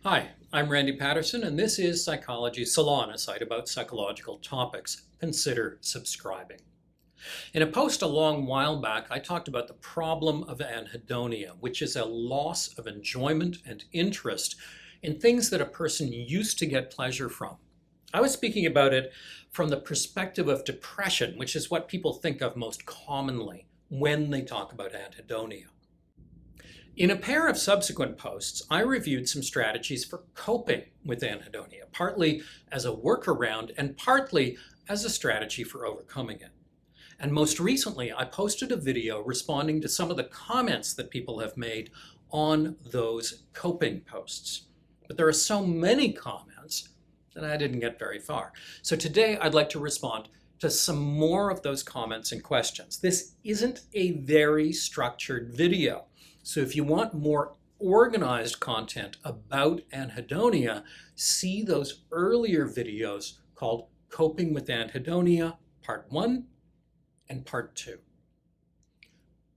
Hi, I'm Randy Patterson, and this is Psychology Salon, a site about psychological topics. Consider subscribing. In a post a long while back, I talked about the problem of anhedonia, which is a loss of enjoyment and interest in things that a person used to get pleasure from. I was speaking about it from the perspective of depression, which is what people think of most commonly when they talk about anhedonia. In a pair of subsequent posts, I reviewed some strategies for coping with anhedonia, partly as a workaround and partly as a strategy for overcoming it. And most recently, I posted a video responding to some of the comments that people have made on those coping posts. But there are so many comments that I didn't get very far. So today I'd like to respond to some more of those comments and questions. This isn't a very structured video. So if you want more organized content about anhedonia, see those earlier videos called Coping with Anhedonia, Part 1 and Part 2.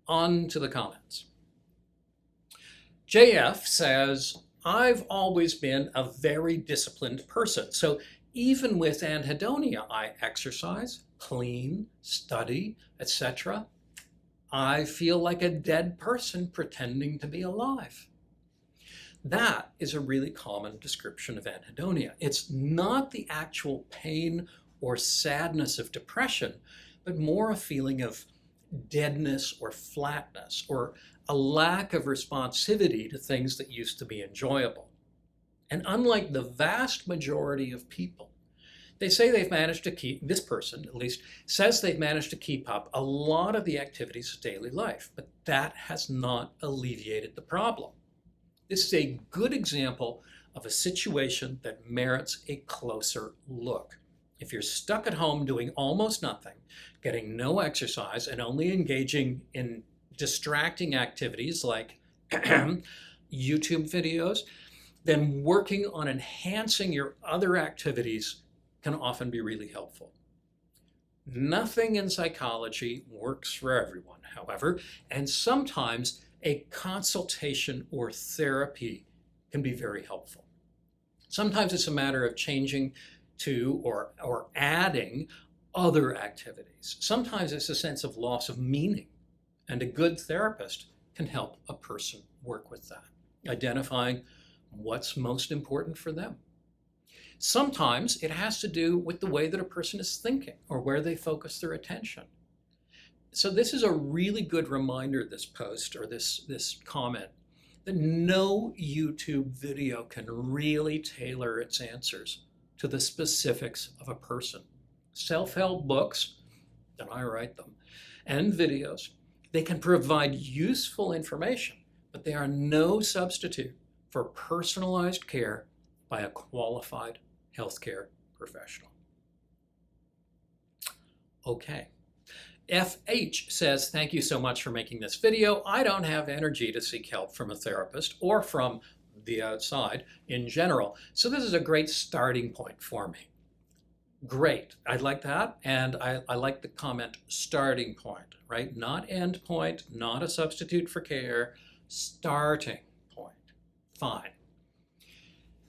On to the comments. JF says, I've always been a very disciplined person. So even with anhedonia, I exercise, clean, study, etc. I feel like a dead person pretending to be alive. That is a really common description of anhedonia. It's not the actual pain or sadness of depression, but more a feeling of deadness or flatness or a lack of responsivity to things that used to be enjoyable. And unlike the vast majority of people, they say they've managed to keep, this person at least, says they've managed to keep up a lot of the activities of daily life, but that has not alleviated the problem. This is a good example of a situation that merits a closer look. If you're stuck at home doing almost nothing, getting no exercise, and only engaging in distracting activities like YouTube videos, then working on enhancing your other activities can often be really helpful. Nothing in psychology works for everyone, however, and sometimes a consultation or therapy can be very helpful. Sometimes it's a matter of changing to or adding other activities. Sometimes it's a sense of loss of meaning, and a good therapist can help a person work with that, identifying what's most important for them. Sometimes it has to do with the way that a person is thinking or where they focus their attention. So this is a really good reminder, this post or this comment, that no YouTube video can really tailor its answers to the specifics of a person. Self-help books, and I write them, and videos, they can provide useful information, but they are no substitute for personalized care by a qualified healthcare professional. Okay. FH says, thank you so much for making this video. I don't have energy to seek help from a therapist or from the outside in general. So this is a great starting point for me. Great. I like that. And I like the comment starting point, right? Not end point, not a substitute for care, starting point. Fine.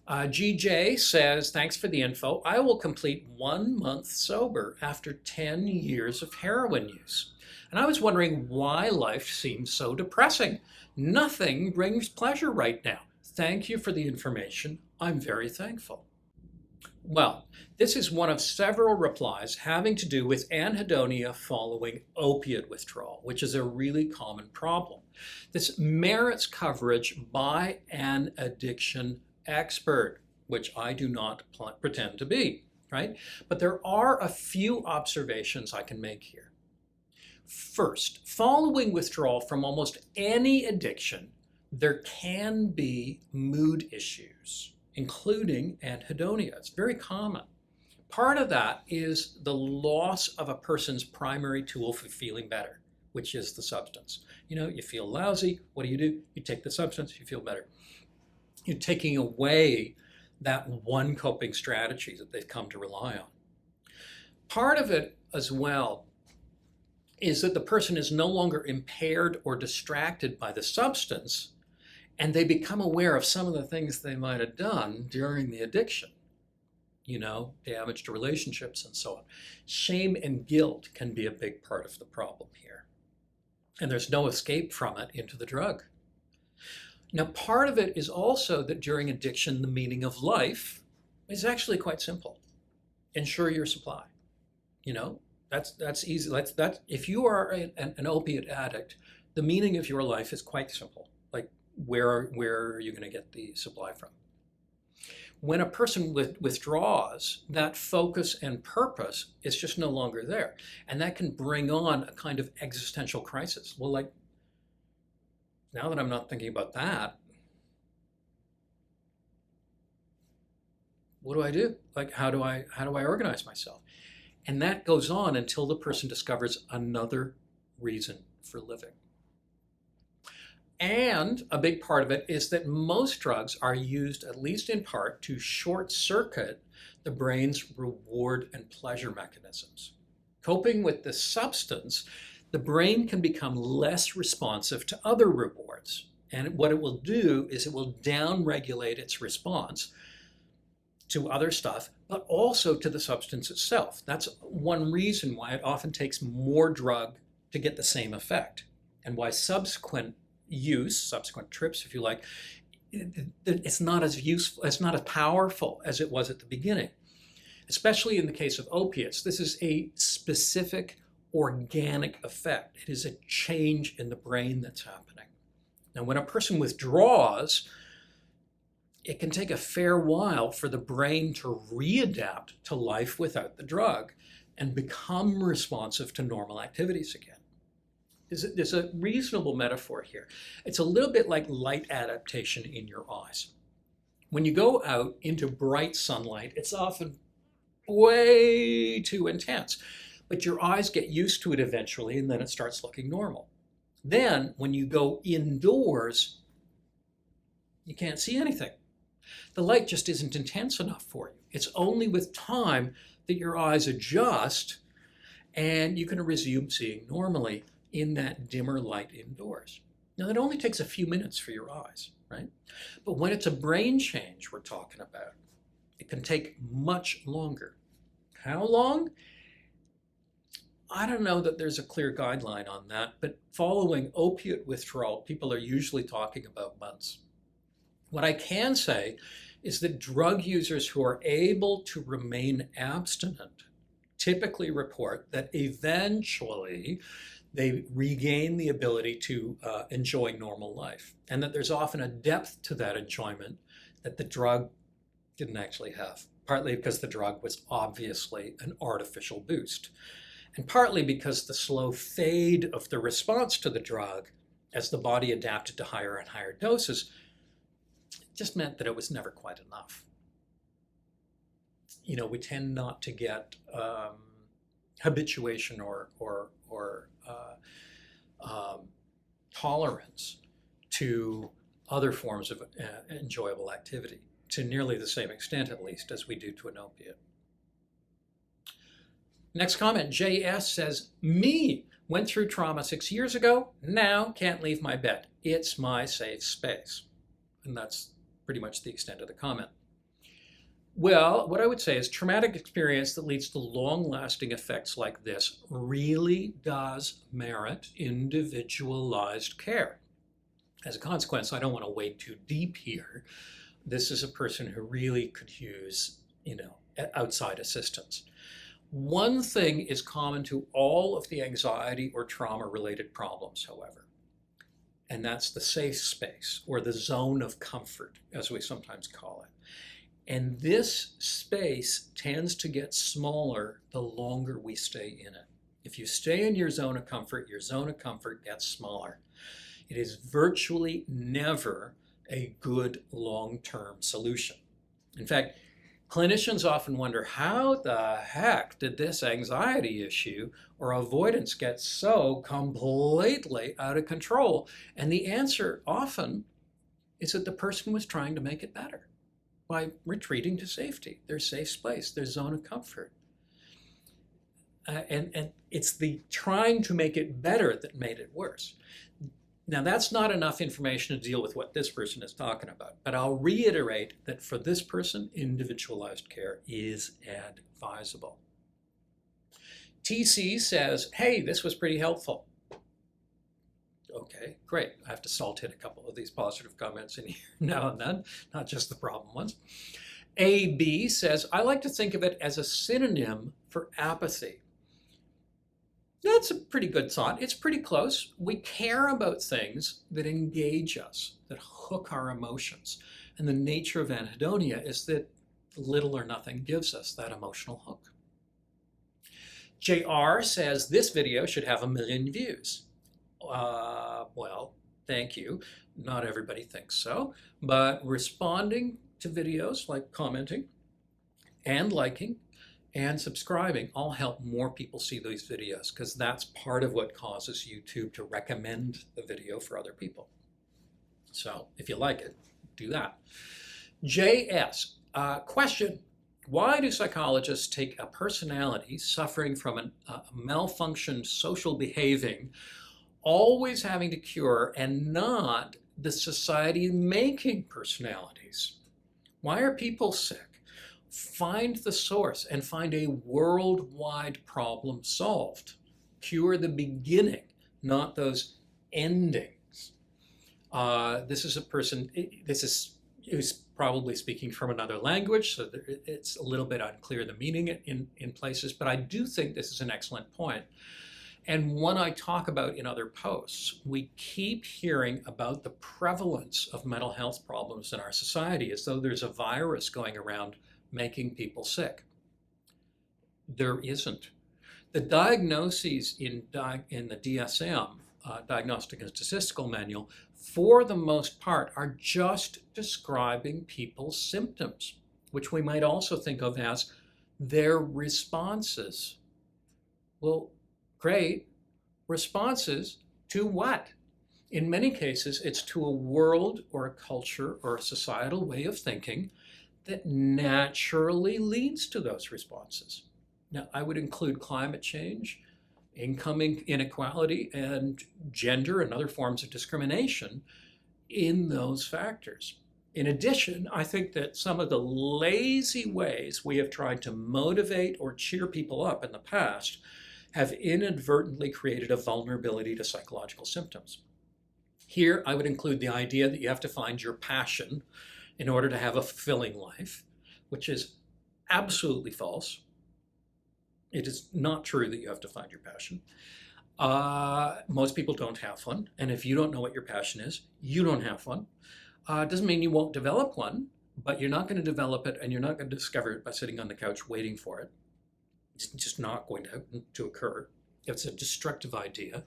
GJ says, thanks for the info. I will complete 1 month sober after 10 years of heroin use. And I was wondering why life seems so depressing. Nothing brings pleasure right now. Thank you for the information. I'm very thankful. Well, this is one of several replies having to do with anhedonia following opiate withdrawal, which is a really common problem. This merits coverage by an addiction expert, which I do not pretend to be, right? But there are a few observations I can make here. First, following withdrawal from almost any addiction, there can be mood issues, including anhedonia. It's very common. Part of that is the loss of a person's primary tool for feeling better, which is the substance. You know, you feel lousy, what do? You take the substance, you feel better. You're taking away that one coping strategy that they've come to rely on. Part of it as well is that the person is no longer impaired or distracted by the substance, And they become aware of some of the things they might have done during the addiction, damage to relationships and so on. Shame and guilt can be a big part of the problem here. And there's no escape from it into the drug. Now, part of it is also that during addiction, the meaning of life is actually quite simple. Ensure your supply. That's easy. That's if you are an opiate addict, the meaning of your life is quite simple. Like, where are you going to get the supply from? When a person withdraws, that focus and purpose is just no longer there. And that can bring on a kind of existential crisis. Well, like, now that I'm not thinking about that, what do I do? Like, how do I organize myself? And that goes on until the person discovers another reason for living. And a big part of it is that most drugs are used, at least in part, to short circuit the brain's reward and pleasure mechanisms. Coping with this substance, the brain can become less responsive to other rewards. And what it will do is it will downregulate its response to other stuff, but also to the substance itself. That's one reason why it often takes more drug to get the same effect, and why subsequent use, subsequent trips, if you like, it's not as useful, it's not as powerful as it was at the beginning. Especially in the case of opiates, this is a specific organic effect. It is a change in the brain that's happening. Now, when a person withdraws, it can take a fair while for the brain to readapt to life without the drug and become responsive to normal activities again. There's a reasonable metaphor here. It's a little bit like light adaptation in your eyes. When you go out into bright sunlight, it's often way too intense, but your eyes get used to it eventually, and then it starts looking normal. Then when you go indoors, you can't see anything. The light just isn't intense enough for you. It's only with time that your eyes adjust and you can resume seeing normally in that dimmer light indoors. Now, it only takes a few minutes for your eyes, right? But when it's a brain change we're talking about, it can take much longer. How long? I don't know that there's a clear guideline on that, but following opiate withdrawal, people are usually talking about months. What I can say is that drug users who are able to remain abstinent typically report that eventually they regain the ability to enjoy normal life, and that there's often a depth to that enjoyment that the drug didn't actually have, partly because the drug was obviously an artificial boost, and partly because the slow fade of the response to the drug as the body adapted to higher and higher doses just meant that it was never quite enough. We tend not to get habituation or tolerance to other forms of enjoyable activity, to nearly the same extent, at least, as we do to an opiate. Next comment, JS says, me, went through trauma 6 years ago, now can't leave my bed. It's my safe space. And that's pretty much the extent of the comment. Well, what I would say is traumatic experience that leads to long-lasting effects like this really does merit individualized care. As a consequence, I don't want to wade too deep here. This is a person who really could use, outside assistance. One thing is common to all of the anxiety or trauma-related problems, however, and that's the safe space, or the zone of comfort, as we sometimes call it. And this space tends to get smaller the longer we stay in it. If you stay in your zone of comfort gets smaller. It is virtually never a good long-term solution. In fact, clinicians often wonder, how the heck did this anxiety issue or avoidance get so completely out of control? And the answer often is that the person was trying to make it better by retreating to safety, their safe space, their zone of comfort. And it's the trying to make it better that made it worse. Now, that's not enough information to deal with what this person is talking about, but I'll reiterate that for this person, individualized care is advisable. TC says, hey, this was pretty helpful. Okay, great. I have to salt in a couple of these positive comments in here now and then, not just the problem ones. AB says, I like to think of it as a synonym for apathy. That's a pretty good thought. It's pretty close. We care about things that engage us, that hook our emotions. And the nature of anhedonia is that little or nothing gives us that emotional hook. JR says, this video should have 1 million views. Well, thank you. Not everybody thinks so, but responding to videos, like commenting and liking and subscribing, all help more people see these videos, because that's part of what causes YouTube to recommend the video for other people. So if you like it, do that. JS, question. Why do psychologists take a personality suffering from a malfunctioned social behaving, always having to cure, and not the society-making personalities? Why are people sick? Find the source and find a worldwide problem solved. Cure the beginning, not those endings. This is a person, who's probably speaking from another language, so it's a little bit unclear the meaning in places, but I do think this is an excellent point. And one I talk about in other posts. We keep hearing about the prevalence of mental health problems in our society as though there's a virus going around making people sick. There isn't. The diagnoses in the DSM, Diagnostic and Statistical Manual, for the most part are just describing people's symptoms, which we might also think of as their responses. Well, great. Responses to what? In many cases, it's to a world or a culture or a societal way of thinking that naturally leads to those responses. Now, I would include climate change, income inequality, and gender and other forms of discrimination in those factors. In addition, I think that some of the lazy ways we have tried to motivate or cheer people up in the past have inadvertently created a vulnerability to psychological symptoms. Here, I would include the idea that you have to find your passion in order to have a fulfilling life, which is absolutely false. It is not true that you have to find your passion. Most people don't have one, and if you don't know what your passion is, you don't have one. It doesn't mean you won't develop one, but you're not going to develop it, and you're not going to discover it by sitting on the couch waiting for it. It's just not going to occur. It's a destructive idea.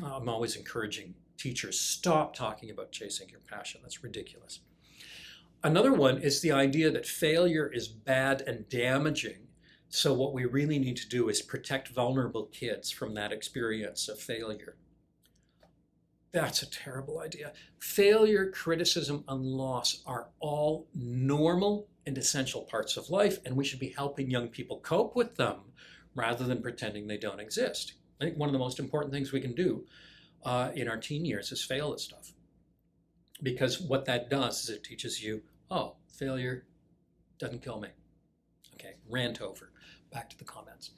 I'm always encouraging teachers, stop talking about chasing your passion. That's ridiculous. Another one is the idea that failure is bad and damaging. So what we really need to do is protect vulnerable kids from that experience of failure. That's a terrible idea. Failure, criticism, and loss are all normal and essential parts of life, and we should be helping young people cope with them rather than pretending they don't exist. I think one of the most important things we can do in our teen years is fail at stuff. Because what that does is it teaches you, oh, failure doesn't kill me. Okay, rant over. Back to the comments.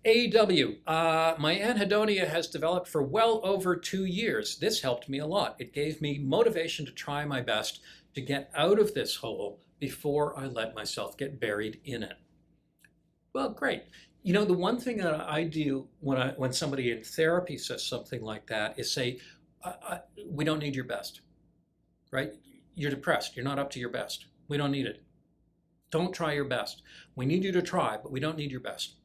AW, my anhedonia has developed for well over 2 years. This helped me a lot. It gave me motivation to try my best to get out of this hole before I let myself get buried in it. Well, great. You know, the one thing that I do when somebody in therapy says something like that is say, we don't need your best, right? You're depressed. You're not up to your best. We don't need it. Don't try your best. We need you to try, but we don't need your best.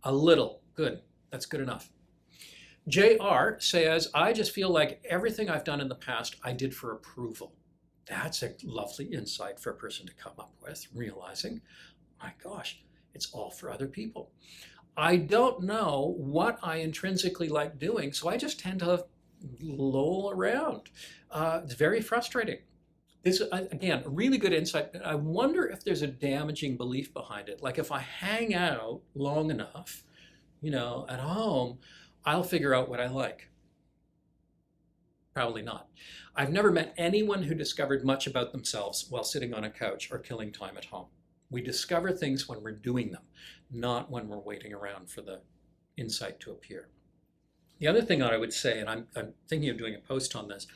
A little. Good. That's good enough. JR says, I just feel like everything I've done in the past, I did for approval. That's a lovely insight for a person to come up with, realizing, my gosh, it's all for other people. I don't know what I intrinsically like doing, so I just tend to loll around. It's very frustrating. This, again, a really good insight. I wonder if there's a damaging belief behind it. Like if I hang out long enough, you know, at home, I'll figure out what I like. Probably not. I've never met anyone who discovered much about themselves while sitting on a couch or killing time at home. We discover things when we're doing them, not when we're waiting around for the insight to appear. The other thing that I would say, and I'm thinking of doing a post on this,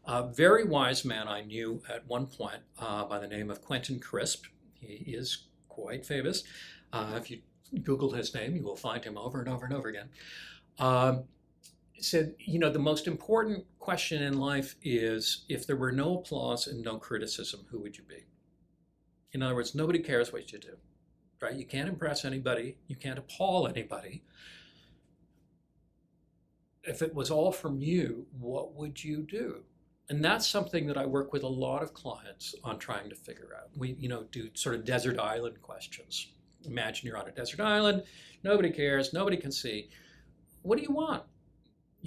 a very wise man I knew at one point by the name of Quentin Crisp. He is quite famous. If you Google his name, you will find him over and over and over again. Said, the most important question in life is, if there were no applause and no criticism, who would you be? In other words, nobody cares what you do, right? You can't impress anybody. You can't appall anybody. If it was all from you, what would you do? And that's something that I work with a lot of clients on trying to figure out. We, do sort of desert island questions. Imagine you're on a desert island, nobody cares, nobody can see. What do you want?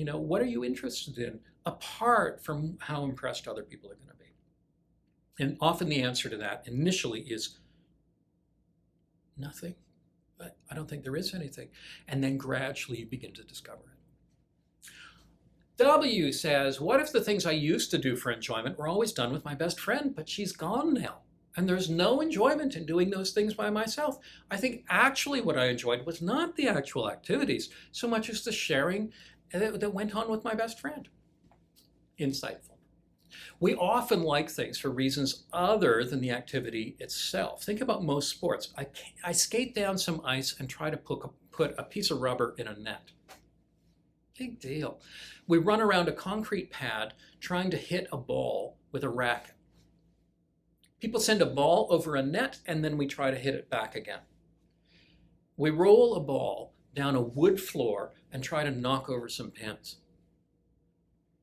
What are you interested in apart from how impressed other people are going to be? And often the answer to that initially is nothing. But I don't think there is anything. And then gradually you begin to discover it. W says, what if the things I used to do for enjoyment were always done with my best friend, but she's gone now? And there's no enjoyment in doing those things by myself. I think actually what I enjoyed was not the actual activities so much as the sharing that went on with my best friend. Insightful. We often like things for reasons other than the activity itself. Think about most sports. I skate down some ice and try to put a piece of rubber in a net. Big deal. We run around a concrete pad trying to hit a ball with a racket. People send a ball over a net and then we try to hit it back again. We roll a ball down a wood floor and try to knock over some pins.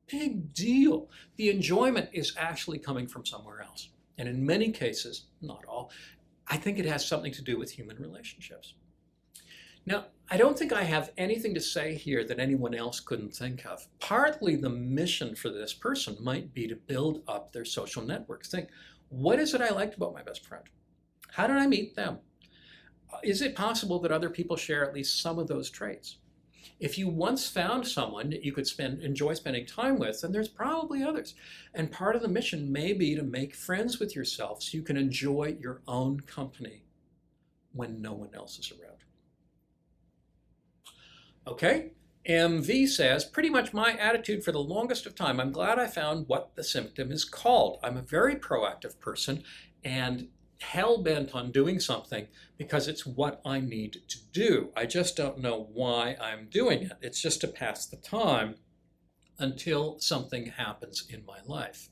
Big deal. The enjoyment is actually coming from somewhere else. And in many cases, not all, I think it has something to do with human relationships. Now, I don't think I have anything to say here that anyone else couldn't think of. Partly the mission for this person might be to build up their social network. Think, what is it I liked about my best friend? How did I meet them? Is it possible that other people share at least some of those traits? If you once found someone that you could enjoy spending time with, then there's probably others. And part of the mission may be to make friends with yourself so you can enjoy your own company when no one else is around. Okay, MV says, pretty much my attitude for the longest of time. I'm glad I found what the symptom is called. I'm a very proactive person and hell-bent on doing something because it's what I need to do. I just don't know why I'm doing it. It's just to pass the time until something happens in my life.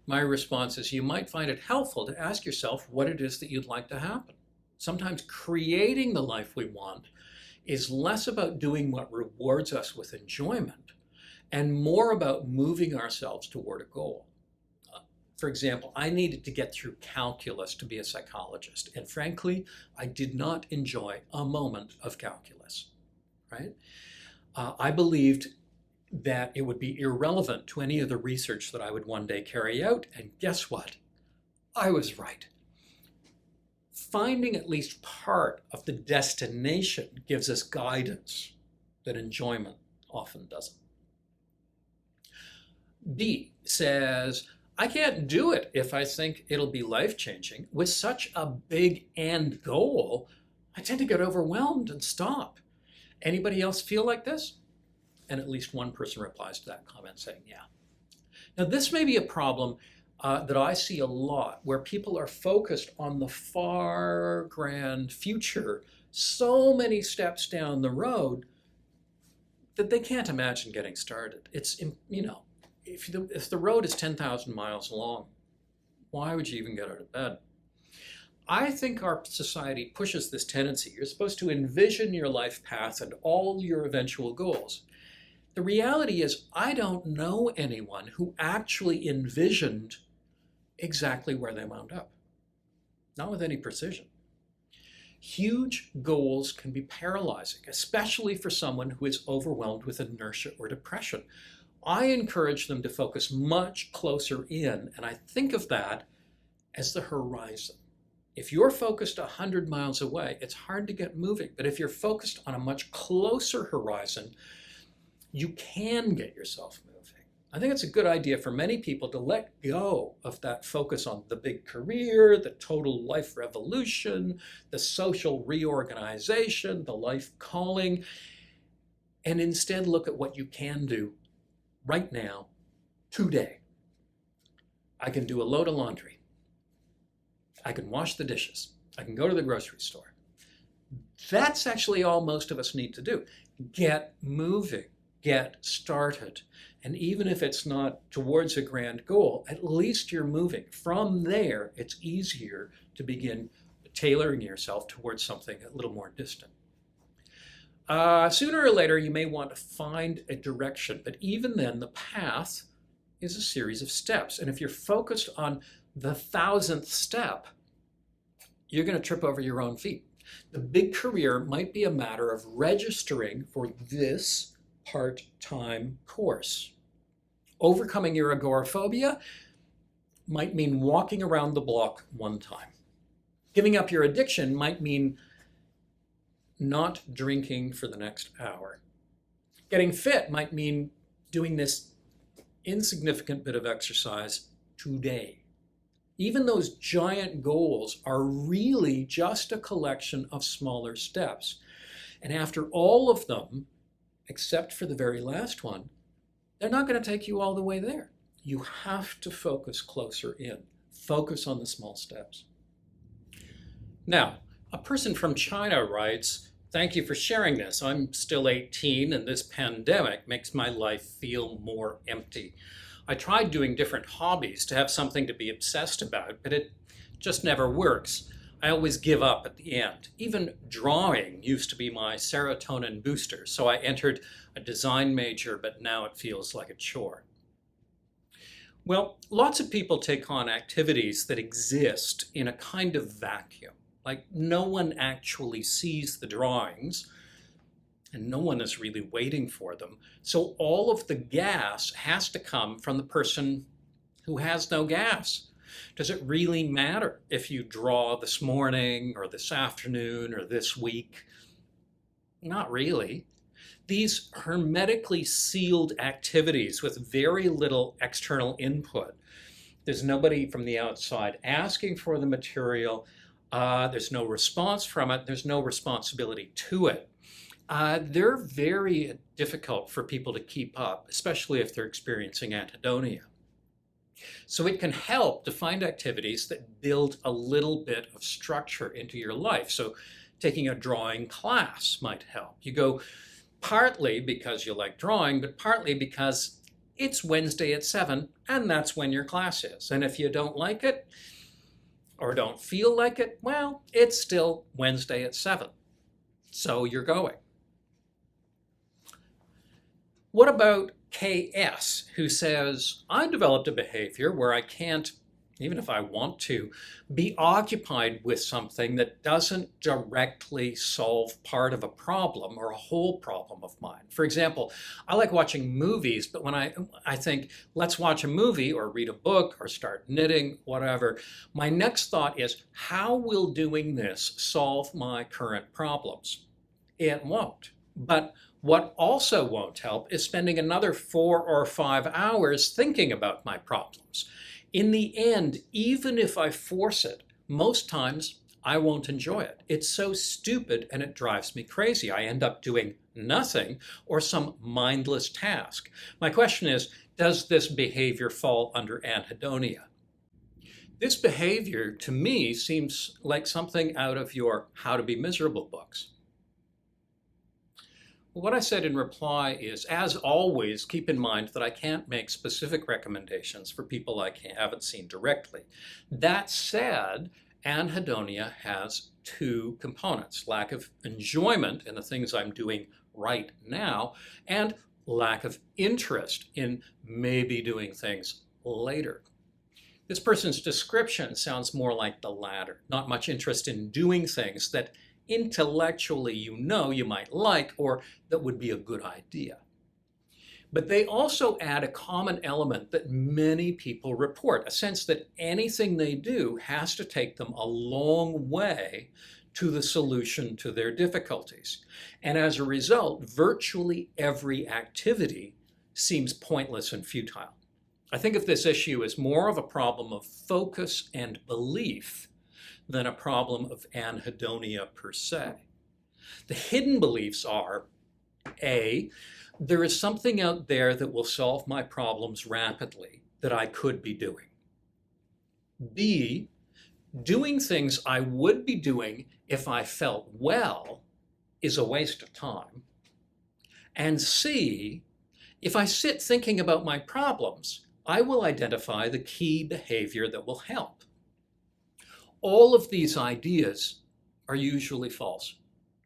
My response is, you might find it helpful to ask yourself what it is that you'd like to happen. Sometimes creating the life we want is less about doing what rewards us with enjoyment and more about moving ourselves toward a goal. For example, I needed to get through calculus to be a psychologist. And frankly, I did not enjoy a moment of calculus, right? I believed that it would be irrelevant to any of the research that I would one day carry out. And guess what? I was right. Finding at least part of the destination gives us guidance that enjoyment often doesn't. B says, I can't do it if I think it'll be life-changing. With such a big end goal, I tend to get overwhelmed and stop. Anybody else feel like this? And at least one person replies to that comment saying, yeah. Now, this may be a problem that I see a lot, where people are focused on the far grand future, so many steps down the road, that they can't imagine getting started. It's, if the road is 10,000 miles long, why would you even get out of bed? I think our society pushes this tendency. You're supposed to envision your life path and all your eventual goals. The reality is, I don't know anyone who actually envisioned exactly where they wound up. Not with any precision. Huge goals can be paralyzing, especially for someone who is overwhelmed with inertia or depression. I encourage them to focus much closer in, and I think of that as the horizon. If you're focused 100 miles away, it's hard to get moving. But if you're focused on a much closer horizon, you can get yourself moving. I think it's a good idea for many people to let go of that focus on the big career, the total life revolution, the social reorganization, the life calling, and instead look at what you can do right now, today. I can do a load of laundry. I can wash the dishes. I can go to the grocery store. That's actually all most of us need to do. Get moving, get started. And even if it's not towards a grand goal, at least you're moving. From there, it's easier to begin tailoring yourself towards something a little more distant. Sooner or later, you may want to find a direction, but even then, the path is a series of steps. And if you're focused on the 1,000th step, you're going to trip over your own feet. The big career might be a matter of registering for this part-time course. Overcoming your agoraphobia might mean walking around the block one time. Giving up your addiction might mean not drinking for the next hour. Getting fit might mean doing this insignificant bit of exercise today. Even those giant goals are really just a collection of smaller steps. And after all of them, except for the very last one, they're not going to take you all the way there. You have to focus closer in. Focus on the small steps. Now, a person from China writes, "Thank you for sharing this. I'm still 18 and this pandemic makes my life feel more empty. I tried doing different hobbies to have something to be obsessed about, but it just never works. I always give up at the end. Even drawing used to be my serotonin booster, so I entered a design major, but now it feels like a chore." Well, lots of people take on activities that exist in a kind of vacuum. Like no one actually sees the drawings and no one is really waiting for them. So all of the gas has to come from the person who has no gas. Does it really matter if you draw this morning or this afternoon or this week? Not really. These hermetically sealed activities with very little external input. There's nobody from the outside asking for the material. There's no response from it. There's no responsibility to it. They're very difficult for people to keep up, especially if they're experiencing anhedonia. So it can help to find activities that build a little bit of structure into your life. So taking a drawing class might help. You go partly because you like drawing, but partly because it's Wednesday at 7 and that's when your class is. And if you don't like it or don't feel like it, well, it's still Wednesday at 7. So you're going. What about KS, who says, "I developed a behavior where I can't, even if I want to, be occupied with something that doesn't directly solve part of a problem or a whole problem of mine. For example, I like watching movies, but when I think, let's watch a movie or read a book or start knitting, whatever, my next thought is, how will doing this solve my current problems? It won't. But what also won't help is spending another 4 or 5 hours thinking about my problems. In the end, even if I force it, most times I won't enjoy it. It's so stupid and it drives me crazy. I end up doing nothing or some mindless task. My question is, does this behavior fall under anhedonia? This behavior, to me, seems like something out of your How to Be Miserable books. What I said in reply is, as always, keep in mind that I can't make specific recommendations for people I haven't seen directly. That said, anhedonia has 2 components: lack of enjoyment in the things I'm doing right now, and lack of interest in maybe doing things later. This person's description sounds more like the latter. Not much interest in doing things that intellectually you might like or that would be a good idea. But they also add a common element that many people report, a sense that anything they do has to take them a long way to the solution to their difficulties. And as a result, virtually every activity seems pointless and futile. I think of this issue as more of a problem of focus and belief than a problem of anhedonia per se. The hidden beliefs are, A, there is something out there that will solve my problems rapidly that I could be doing. B, doing things I would be doing if I felt well is a waste of time. And C, if I sit thinking about my problems, I will identify the key behavior that will help. All of these ideas are usually false.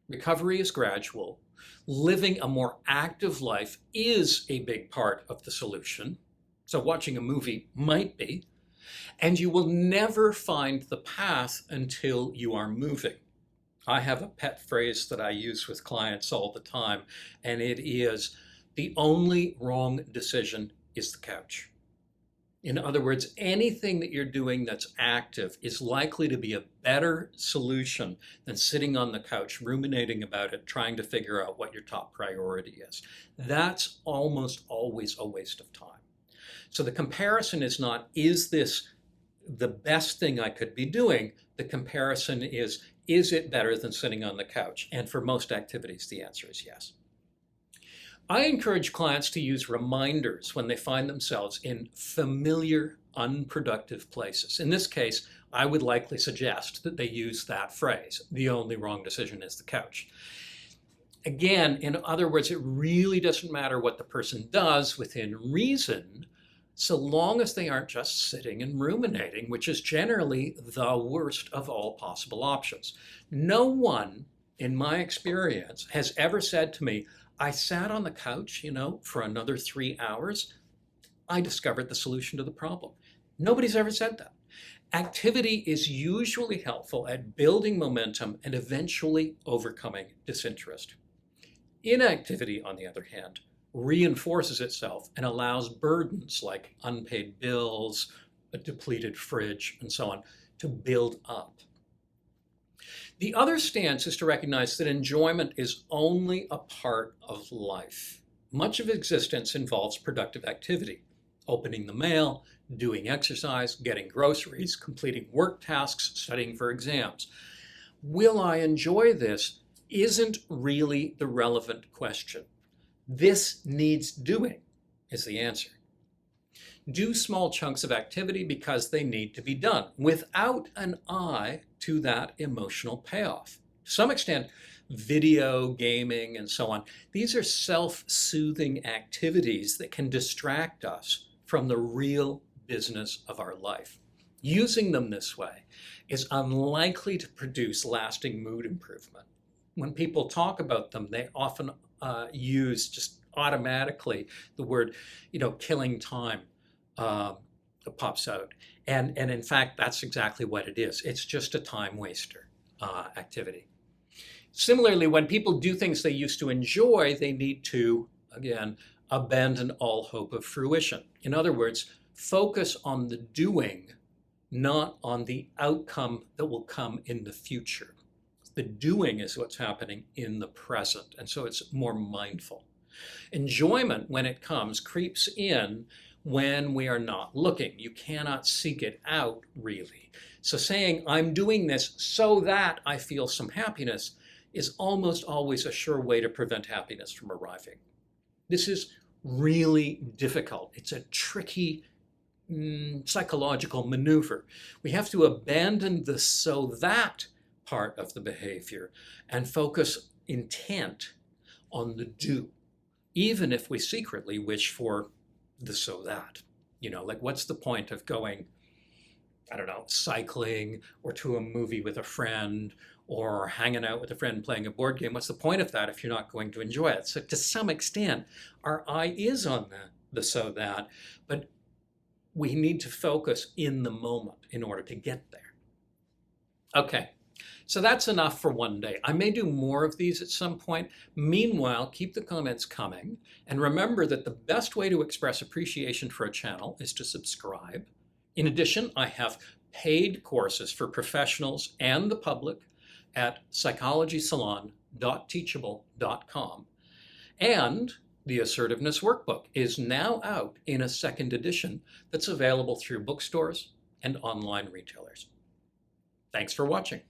Recovery is gradual. Living a more active life is a big part of the solution. So watching a movie might be. And you will never find the path until you are moving. I have a pet phrase that I use with clients all the time, and it is, the only wrong decision is the couch. In other words, anything that you're doing that's active is likely to be a better solution than sitting on the couch, ruminating about it, trying to figure out what your top priority is. That's almost always a waste of time. So the comparison is not, is this the best thing I could be doing? The comparison is it better than sitting on the couch? And for most activities, the answer is yes. I encourage clients to use reminders when they find themselves in familiar, unproductive places. In this case, I would likely suggest that they use that phrase, the only wrong decision is the couch. Again, in other words, it really doesn't matter what the person does within reason, so long as they aren't just sitting and ruminating, which is generally the worst of all possible options. No one, in my experience, has ever said to me, I sat on the couch, for another 3 hours. I discovered the solution to the problem. Nobody's ever said that. Activity is usually helpful at building momentum and eventually overcoming disinterest. Inactivity, on the other hand, reinforces itself and allows burdens like unpaid bills, a depleted fridge, and so on to build up. The other stance is to recognize that enjoyment is only a part of life. Much of existence involves productive activity, opening the mail, doing exercise, getting groceries, completing work tasks, studying for exams. Will I enjoy this isn't really the relevant question. This needs doing is the answer. Do small chunks of activity because they need to be done without an eye to that emotional payoff. To some extent, video, gaming, and so on, these are self-soothing activities that can distract us from the real business of our life. Using them this way is unlikely to produce lasting mood improvement. When people talk about them, they often use just automatically the word, killing time. Pops out. And in fact, that's exactly what it is. It's just a time waster activity. Similarly, when people do things they used to enjoy, they need to, again, abandon all hope of fruition. In other words, focus on the doing, not on the outcome that will come in the future. The doing is what's happening in the present, and so it's more mindful. Enjoyment, when it comes, creeps in when we are not looking. You cannot seek it out, really. So saying, I'm doing this so that I feel some happiness is almost always a sure way to prevent happiness from arriving. This is really difficult. It's a tricky psychological maneuver. We have to abandon the so that part of the behavior and focus intent on the do, even if we secretly wish for the so that. Like what's the point of going, cycling or to a movie with a friend or hanging out with a friend playing a board game? What's the point of that if you're not going to enjoy it? So to some extent, our eye is on the so that, but we need to focus in the moment in order to get there. Okay. So that's enough for one day. I may do more of these at some point. Meanwhile, keep the comments coming. And remember that the best way to express appreciation for a channel is to subscribe. In addition, I have paid courses for professionals and the public at psychologysalon.teachable.com. And The Assertiveness Workbook is now out in a second edition that's available through bookstores and online retailers. Thanks for watching.